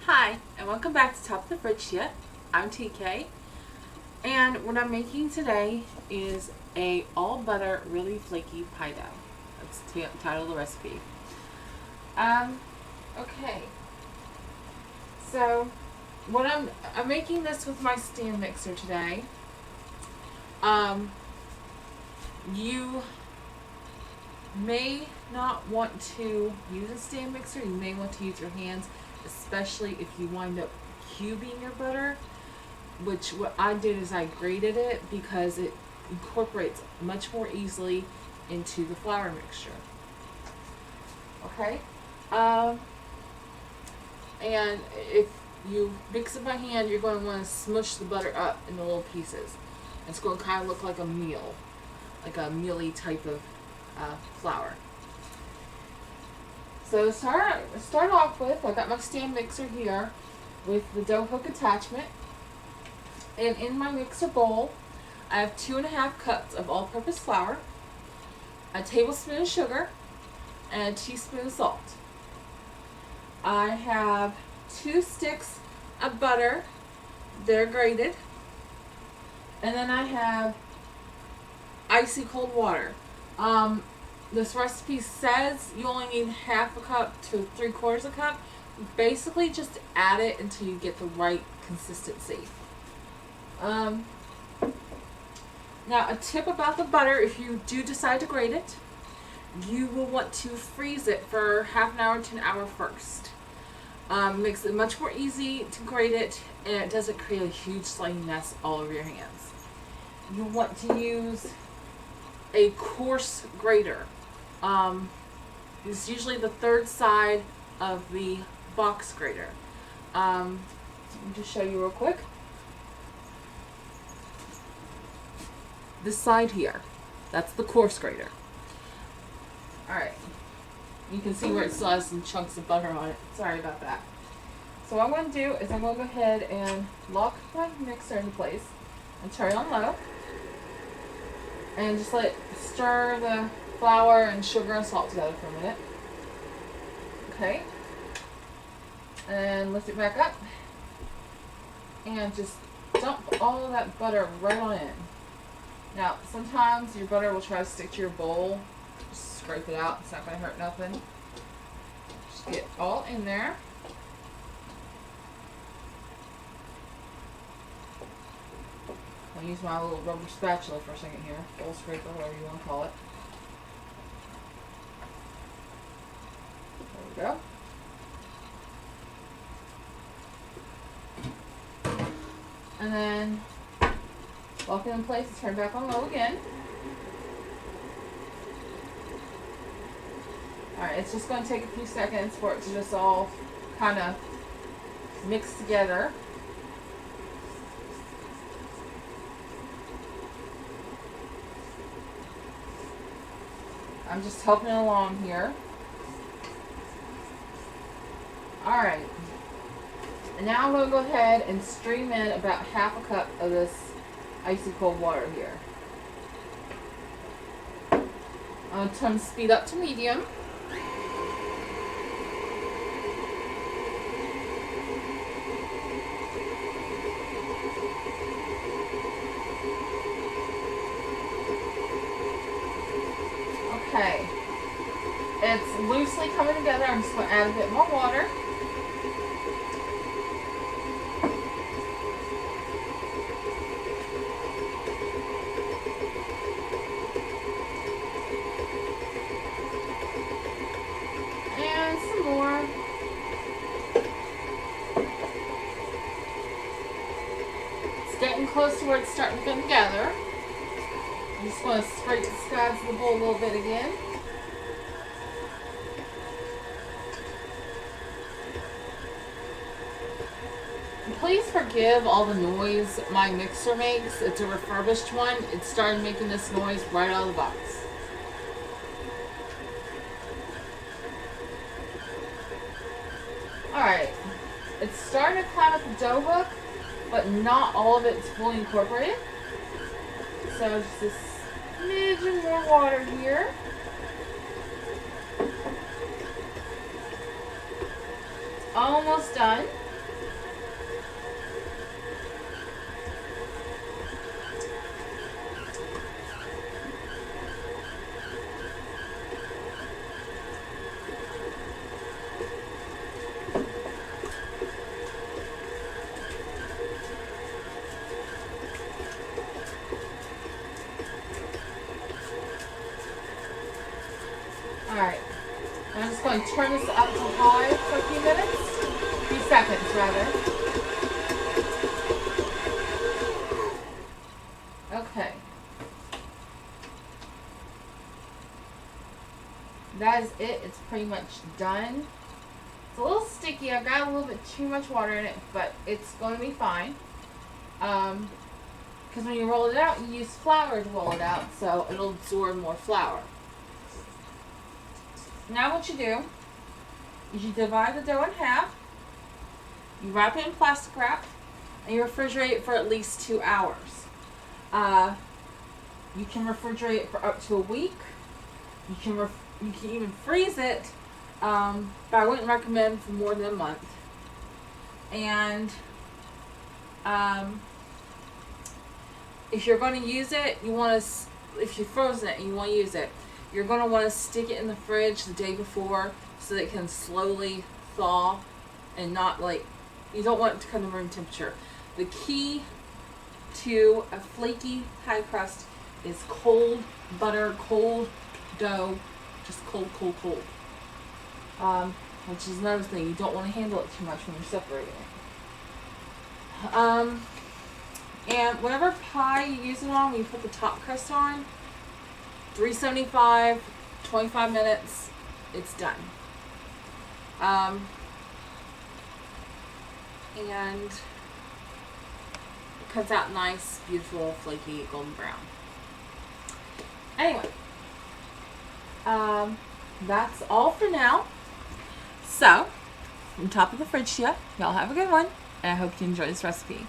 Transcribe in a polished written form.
Hi, and welcome back to Top of the Fridgetoya. I'm TK, and what I'm making today is a all butter, really flaky pie dough. That's the title of the recipe. Okay. So, what I'm making this with my stand mixer today. You may not want to use a stand mixer. You may want to use your hands, especially if you wind up cubing your butter, which what I did is I grated it because it incorporates much more easily into the flour mixture. Okay? And if you mix it by hand, you're going to want to smush the butter up into little pieces. It's going to kind of look like a meal, like a mealy type of flour. So to start off with, I've got my stand mixer here with the dough hook attachment. And in my mixer bowl, I have 2.5 cups of all-purpose flour, a tablespoon of sugar, and a teaspoon of salt. I have 2 sticks of butter. They're grated. And then I have icy cold water. This recipe says you only need 1/2 cup to 3/4 cup. Basically, just add it until you get the right consistency. Now, a tip about the butter: if you do decide to grate it, you will want to freeze it for half an hour to an hour first. Makes it much more easy to grate it, and it doesn't create a huge slimy mess all over your hands. You want to use a coarse grater. It's usually the third side of the box grater. Let me just show you real quick. This side here, that's the coarse grater. Alright, you can see where it still has some chunks of butter on it. Sorry about that. So what I'm going to do is I'm going to go ahead and lock my mixer into place and turn it on low. And just let it stir the flour and sugar and salt together for a minute. Okay. And lift it back up. And just dump all of that butter right on in. Now, sometimes your butter will try to stick to your bowl. Just scrape it out. It's not going to hurt nothing. Just get all in there. I'll use my little rubber spatula for a second here. Bowl scraper, whatever you want to call it. There we go. And then lock it in place and turn back on low again. Alright, it's just going to take a few seconds for it to just all kind of mix together. I'm just helping it along here. Alright. And now I'm going to go ahead and stream in about 1/2 cup of this icy cold water here. I'm going to turn the speed up to medium. Okay. It's loosely coming together. I'm just going to add a bit more water. And some more. It's getting close to where it's starting to come together. I'm just going to scrape the sides of the bowl a little bit again. Please forgive all the noise my mixer makes. It's a refurbished one. It started making this noise right out of the box. Alright. It's starting to climb up the dough hook, but not all of it's fully incorporated. So just a smidgen more water here. Almost done. Alright. I'm just going to turn this up to high for a few minutes. A few seconds, rather. Okay. That is it. It's pretty much done. It's a little sticky. I've got a little bit too much water in it, but it's going to be fine. Because when you roll it out, you use flour to roll it out, so it'll absorb more flour. Now what you do is you divide the dough in half, you wrap it in plastic wrap, and you refrigerate it for at least 2 hours. You can refrigerate it for up to a week. You can even freeze it, but I wouldn't recommend for more than a month. And if you're going to use it, if you've frozen it and you want to use it, you're going to want to stick it in the fridge the day before so that it can slowly thaw and not you don't want it to come to room temperature. The key to a flaky pie crust is cold butter, cold dough, just cold. Which is another thing, you don't want to handle it too much when you're separating it. And whatever pie you use it on, when you put the top crust on, 375, 25 minutes, it's done. And it comes out nice, beautiful, flaky, golden brown. Anyway, that's all for now. So, from top of the fridge to you, y'all have a good one, and I hope you enjoy this recipe.